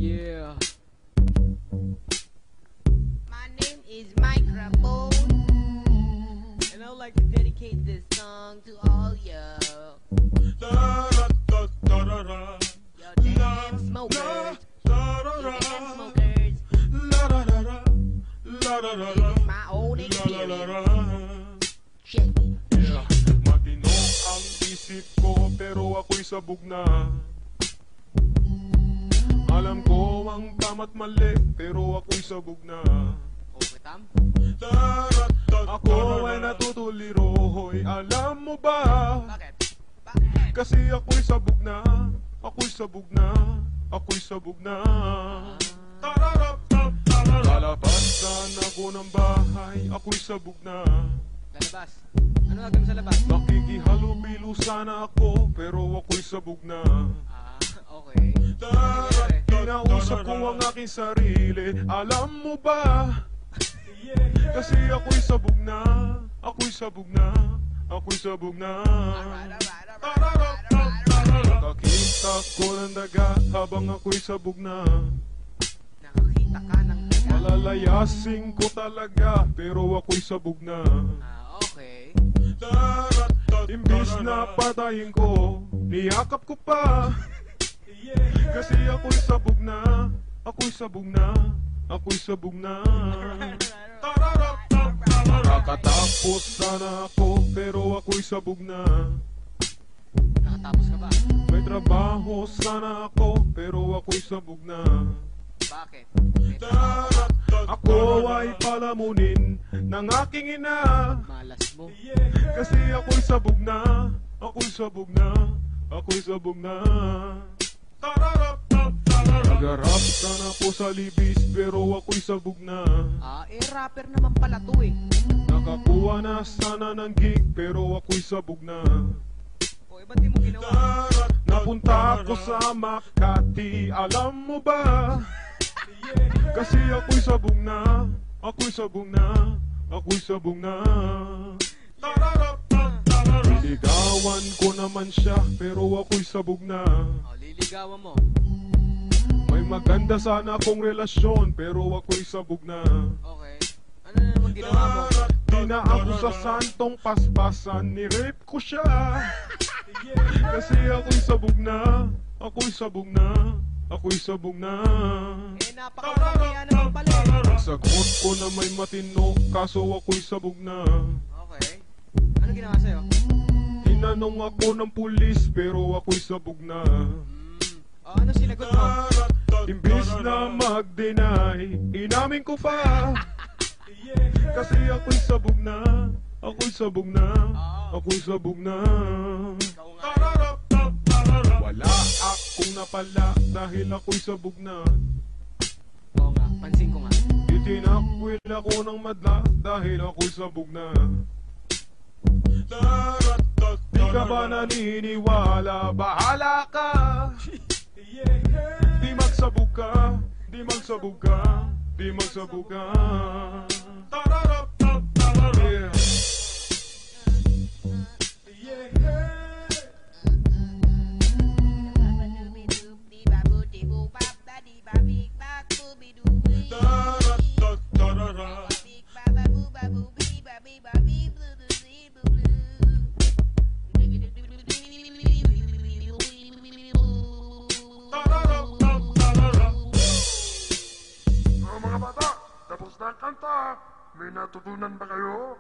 Yeah. My name is Microphone, and I would like to dedicate this song to all you. Yo, damn smokers. You damn smokers. This is my own experience. Check it. Yeah, matino ang isip ko pero ako'y sabog na. Alam ko ang tama't mali pero ako'y sabog na. Okay, Tam? Ako ay natutuliro, hoy, alam mo ba? Bakit? Bakit? Kasi ako'y sabog na, ako'y sabog na, ako'y sabog na. Lalabasan ako ng bahay, ako'y sabog na. Lalabas. Ano gagawin mo sa labas? Nakikihalubilo sana ako, pero ako'y sabog na. Okay. Kinausap ko ang aking sarili, alam mo ba? Kasi ako'y sabog na, ako'y sabog na, ako'y sabog na. Nakakita ko ng daga habang ako'y sabog na. Nakakita ka ng daga. Malalayasin ko talaga, pero ako'y sabog na. Okay. Imbis na patayin ko, niyakap ko pa. Kasi ako'y sabog na, ako'y sabog na, ako'y sabog na. Nakatapos sana ako, pero ako'y sabog na. Nakatapos ka ba? May trabaho sana ako, pero ako'y sabog na. Bakit? Ako ay palamunin ng aking ina. Malas mo. Kasi ako'y sabog na, ako'y sabog na, ako'y sabog na. Nagarap sana ako sa libis, pero ako'y sabog na. Rapper naman pala to eh. Nakakuha na sana ng gig, pero ako'y sabog na. O, ba't di mo ginawa? Napunta ako sa Makati, alam mo ba? Kasi ako'y sabog na, ako'y sabog na, ako'y sabog na. Liligawan ko naman siya, pero ako'y sabog na. Liligawan mo. May maganda sana akong relasyon, pero ako'y sabog na. Okay. Ano na naman ginawa mo? Di na ako sa santong paspasan, ni-rape ko siya. Kasi ako'y sabog na, ako'y sabog na, ako'y sabog na. Napakakaya naman pala eh. Sagot ko na may matino, kaso ako'y sabog na. Okay. Ano ginawa sa'yo? Tinanong ako ng pulis, pero ako'y sabog na. Ano sinagot mo? Imbis na mag-deny, inamin ko pa. Kasi ako'y sabog na, ako'y sabog na, ako'y sabog na. Wala akong napala dahil ako'y sabog na. Oo nga, pansin ko nga. Itinakwil ako ng madla dahil ako'y sabog na. Di ka ba naniniwala? Bahala ka. Di magsabog ka, di magsabog ka, di magsabog ka. Mga bata, tapos na ang kanta. May natutunan ba kayo?